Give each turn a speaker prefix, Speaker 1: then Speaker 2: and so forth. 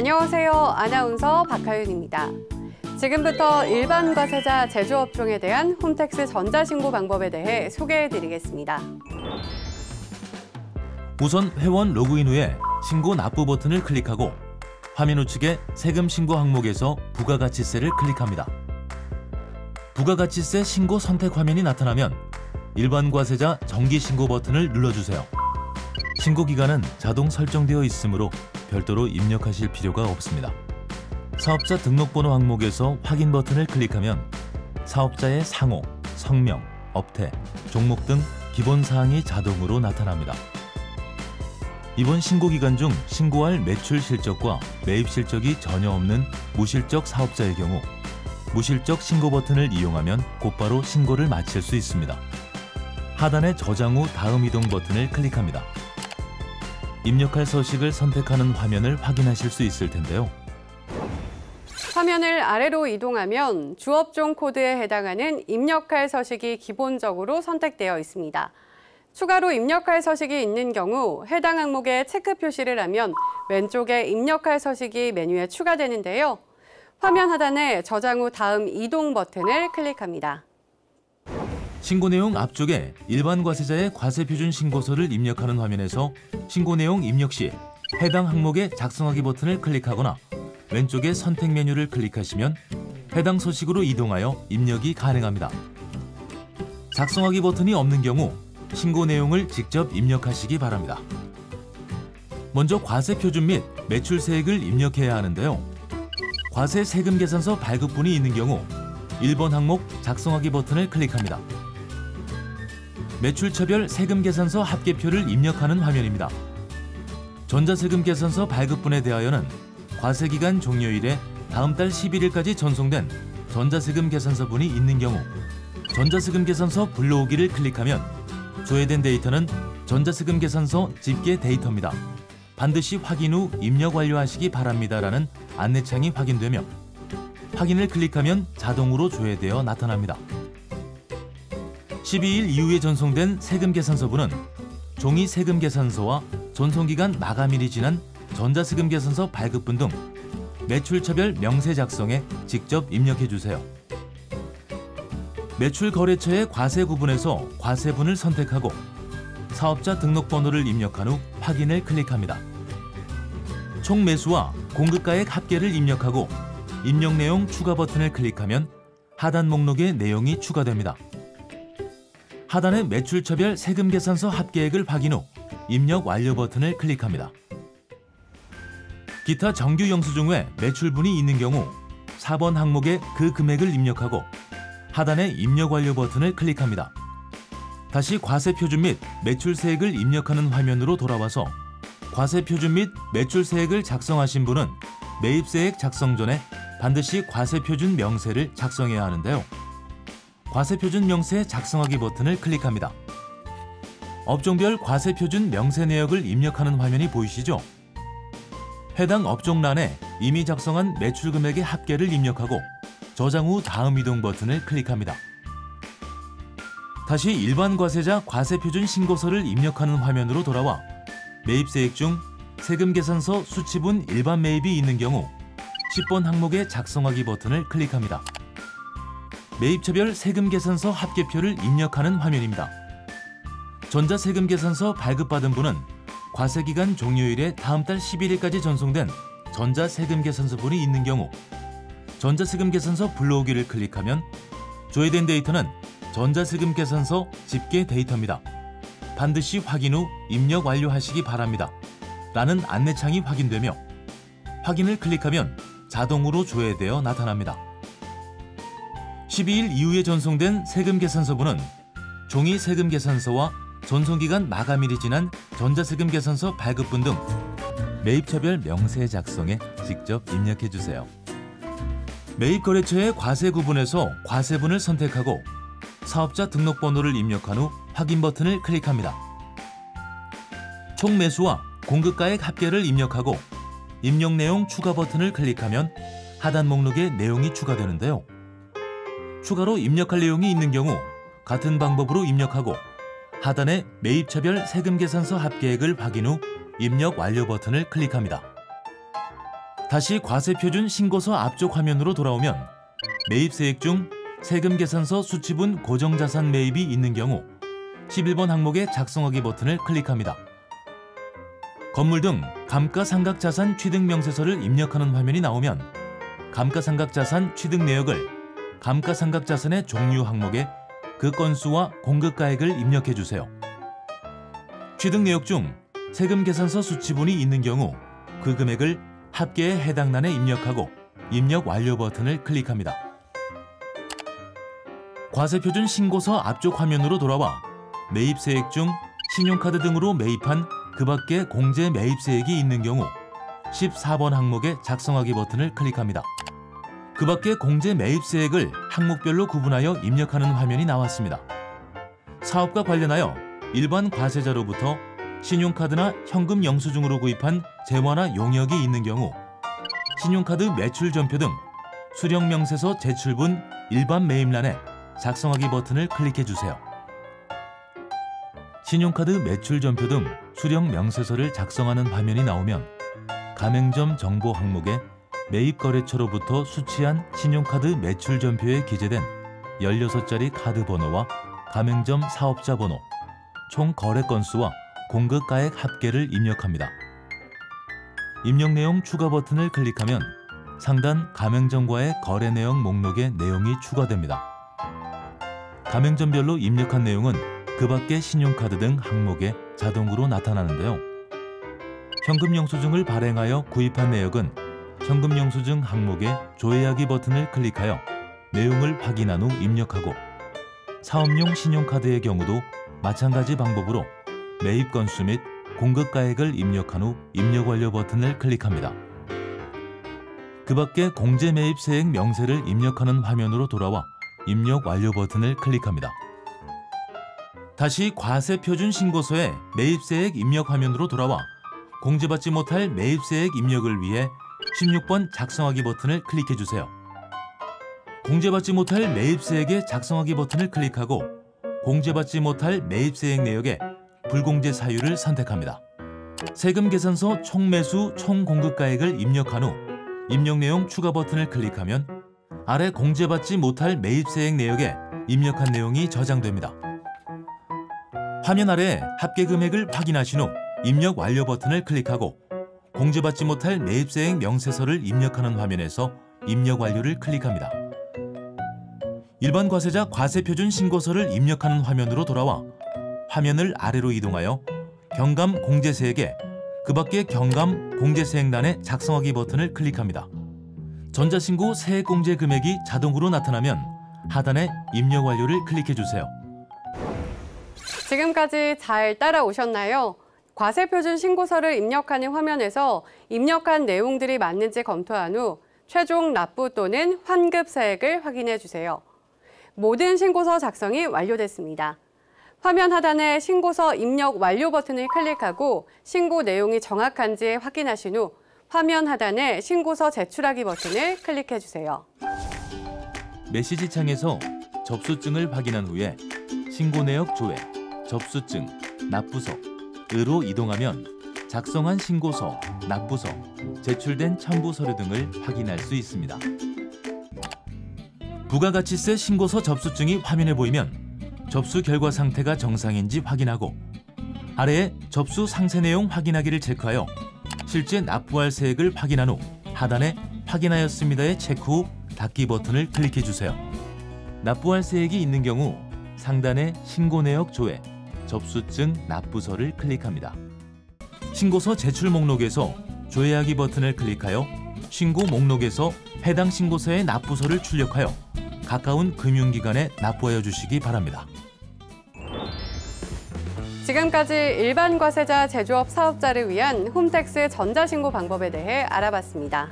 Speaker 1: 안녕하세요. 아나운서 박하윤입니다. 지금부터 일반 과세자 제조업종에 대한 홈택스 전자신고 방법에 대해 소개해드리겠습니다.
Speaker 2: 우선 회원 로그인 후에 신고 납부 버튼을 클릭하고 화면 우측에 세금 신고 항목에서 부가가치세를 클릭합니다. 부가가치세 신고 선택 화면이 나타나면 일반 과세자 정기 신고 버튼을 눌러주세요. 신고 기간은 자동 설정되어 있으므로 별도로 입력하실 필요가 없습니다. 사업자 등록번호 항목에서 확인 버튼을 클릭하면 사업자의 상호, 성명, 업태, 종목 등 기본 사항이 자동으로 나타납니다. 이번 신고 기간 중 신고할 매출 실적과 매입 실적이 전혀 없는 무실적 사업자의 경우 무실적 신고 버튼을 이용하면 곧바로 신고를 마칠 수 있습니다. 하단의 저장 후 다음 이동 버튼을 클릭합니다. 입력할 서식을 선택하는 화면을 확인하실 수 있을 텐데요.
Speaker 1: 화면을 아래로 이동하면 주업종 코드에 해당하는 입력할 서식이 기본적으로 선택되어 있습니다. 추가로 입력할 서식이 있는 경우 해당 항목에 체크 표시를 하면 왼쪽에 입력할 서식이 메뉴에 추가되는데요. 화면 하단에 저장 후 다음 이동 버튼을 클릭합니다.
Speaker 2: 신고 내용 앞쪽에 일반 과세자의 과세표준 신고서를 입력하는 화면에서 신고 내용 입력 시 해당 항목의 작성하기 버튼을 클릭하거나 왼쪽의 선택 메뉴를 클릭하시면 해당 서식으로 이동하여 입력이 가능합니다. 작성하기 버튼이 없는 경우 신고 내용을 직접 입력하시기 바랍니다. 먼저 과세표준 및 매출세액을 입력해야 하는데요. 과세 세금 계산서 발급분이 있는 경우 1번 항목 작성하기 버튼을 클릭합니다. 매출처별 세금 계산서 합계표를 입력하는 화면입니다. 전자세금 계산서 발급분에 대하여는 과세기간 종료일에 다음 달 11일까지 전송된 전자세금 계산서분이 있는 경우 전자세금 계산서 불러오기를 클릭하면 조회된 데이터는 전자세금 계산서 집계 데이터입니다. 반드시 확인 후 입력 완료하시기 바랍니다라는 안내창이 확인되며 확인을 클릭하면 자동으로 조회되어 나타납니다. 12일 이후에 전송된 세금 계산서분은 종이 세금 계산서와 전송기간 마감일이 지난 전자세금 계산서 발급분 등 매출처별 명세 작성에 직접 입력해주세요. 매출거래처의 과세 구분에서 과세분을 선택하고 사업자 등록번호를 입력한 후 확인을 클릭합니다. 총 매수와 공급가액 합계를 입력하고 입력 내용 추가 버튼을 클릭하면 하단 목록에 내용이 추가됩니다. 하단의 매출처별 세금 계산서 합계액을 확인 후 입력 완료 버튼을 클릭합니다. 기타 정규 영수증 외 매출분이 있는 경우 4번 항목에 그 금액을 입력하고 하단의 입력 완료 버튼을 클릭합니다. 다시 과세표준 및 매출세액을 입력하는 화면으로 돌아와서 과세표준 및 매출세액을 작성하신 분은 매입세액 작성 전에 반드시 과세표준 명세를 작성해야 하는데요. 과세표준 명세 작성하기 버튼을 클릭합니다. 업종별 과세표준 명세 내역을 입력하는 화면이 보이시죠? 해당 업종란에 이미 작성한 매출 금액의 합계를 입력하고 저장 후 다음 이동 버튼을 클릭합니다. 다시 일반 과세자 과세표준 신고서를 입력하는 화면으로 돌아와 매입세액 중 세금 계산서 수치분 일반 매입이 있는 경우 10번 항목의 작성하기 버튼을 클릭합니다. 매입처별 세금 계산서 합계표를 입력하는 화면입니다. 전자세금 계산서 발급받은 분은 과세기간 종료일에 다음 달 11일까지 전송된 전자세금 계산서분이 있는 경우 전자세금 계산서 불러오기를 클릭하면 조회된 데이터는 전자세금 계산서 집계 데이터입니다. 반드시 확인 후 입력 완료하시기 바랍니다. 라는 안내창이 확인되며 확인을 클릭하면 자동으로 조회되어 나타납니다. 12일 이후에 전송된 세금 계산서분은 종이 세금 계산서와 전송기간 마감일이 지난 전자세금 계산서 발급분 등 매입처별 명세 작성에 직접 입력해주세요. 매입거래처의 과세 구분에서 과세분을 선택하고 사업자 등록번호를 입력한 후 확인 버튼을 클릭합니다. 총 매수와 공급가액 합계를 입력하고 입력 내용 추가 버튼을 클릭하면 하단 목록에 내용이 추가되는데요. 추가로 입력할 내용이 있는 경우 같은 방법으로 입력하고 하단의 매입차별 세금 계산서 합계액을 확인 후 입력 완료 버튼을 클릭합니다. 다시 과세표준 신고서 앞쪽 화면으로 돌아오면 매입세액 중 세금 계산서 수취분 고정자산 매입이 있는 경우 11번 항목의 작성하기 버튼을 클릭합니다. 건물 등 감가상각자산 취득 명세서를 입력하는 화면이 나오면 감가상각자산 취득 내역을 감가상각자산의 종류 항목에 그 건수와 공급가액을 입력해 주세요. 취득 내역 중 세금 계산서 수취분이 있는 경우 그 금액을 합계에 해당 란에 입력하고 입력 완료 버튼을 클릭합니다. 과세표준 신고서 앞쪽 화면으로 돌아와 매입세액 중 신용카드 등으로 매입한 그 밖에 공제 매입세액이 있는 경우 14번 항목의 작성하기 버튼을 클릭합니다. 그 밖에 공제 매입세액을 항목별로 구분하여 입력하는 화면이 나왔습니다. 사업과 관련하여 일반 과세자로부터 신용카드나 현금 영수증으로 구입한 재화나 용역이 있는 경우 신용카드 매출전표 등 수령명세서 제출분 일반 매입란에 작성하기 버튼을 클릭해 주세요. 신용카드 매출전표 등 수령명세서를 작성하는 화면이 나오면 가맹점 정보 항목에 매입거래처로부터 수취한 신용카드 매출전표에 기재된 16자리 카드 번호와 가맹점 사업자 번호, 총 거래 건수와 공급가액 합계를 입력합니다. 입력 내용 추가 버튼을 클릭하면 상단 가맹점과의 거래 내용 목록에 내용이 추가됩니다. 가맹점별로 입력한 내용은 그 밖의 신용카드 등 항목에 자동으로 나타나는데요. 현금영수증을 발행하여 구입한 내역은 현금영수증 항목에 조회하기 버튼을 클릭하여 내용을 확인한 후 입력하고 사업용 신용카드의 경우도 마찬가지 방법으로 매입 건수 및 공급가액을 입력한 후 입력 완료 버튼을 클릭합니다. 그 밖에 공제 매입세액 명세를 입력하는 화면으로 돌아와 입력 완료 버튼을 클릭합니다. 다시 과세표준 신고서의 매입세액 입력 화면으로 돌아와 공제받지 못할 매입세액 입력을 위해 16번 작성하기 버튼을 클릭해 주세요. 공제받지 못할 매입세액의 작성하기 버튼을 클릭하고 공제받지 못할 매입세액 내역에 불공제 사유를 선택합니다. 세금 계산서 총매수 총공급가액을 입력한 후 입력 내용 추가 버튼을 클릭하면 아래 공제받지 못할 매입세액 내역에 입력한 내용이 저장됩니다. 화면 아래 합계 금액을 확인하신 후 입력 완료 버튼을 클릭하고 공제받지 못할 매입세액 명세서를 입력하는 화면에서 입력 완료를 클릭합니다. 일반 과세자 과세표준 신고서를 입력하는 화면으로 돌아와 화면을 아래로 이동하여 경감 공제세액에 그 밖의 경감 공제세액란에 작성하기 버튼을 클릭합니다. 전자신고 세액공제 금액이 자동으로 나타나면 하단에 입력 완료를 클릭해 주세요.
Speaker 1: 지금까지 잘 따라오셨나요? 과세표준 신고서를 입력하는 화면에서 입력한 내용들이 맞는지 검토한 후 최종 납부 또는 환급세액을 확인해 주세요. 모든 신고서 작성이 완료됐습니다. 화면 하단에 신고서 입력 완료 버튼을 클릭하고 신고 내용이 정확한지 확인하신 후 화면 하단에 신고서 제출하기 버튼을 클릭해 주세요.
Speaker 2: 메시지 창에서 접수증을 확인한 후에 신고 내역 조회, 접수증, 납부서으로 이동하면 작성한 신고서, 납부서, 제출된 첨부 서류 등을 확인할 수 있습니다. 부가가치세 신고서 접수증이 화면에 보이면 접수 결과 상태가 정상인지 확인하고 아래에 접수 상세 내용 확인하기를 체크하여 실제 납부할 세액을 확인한 후 하단에 확인하였습니다의 체크 후 닫기 버튼을 클릭해 주세요. 납부할 세액이 있는 경우 상단의 신고 내역 조회, 접수증, 납부서를 클릭합니다. 신고서 제출 목록에서 조회하기 버튼을 클릭하여 신고 목록에서 해당 신고서의 납부서를 출력하여 가까운 금융기관에 납부하여 주시기 바랍니다.
Speaker 1: 지금까지 일반 과세자 제조업 사업자를 위한 홈택스 전자신고 방법에 대해 알아봤습니다.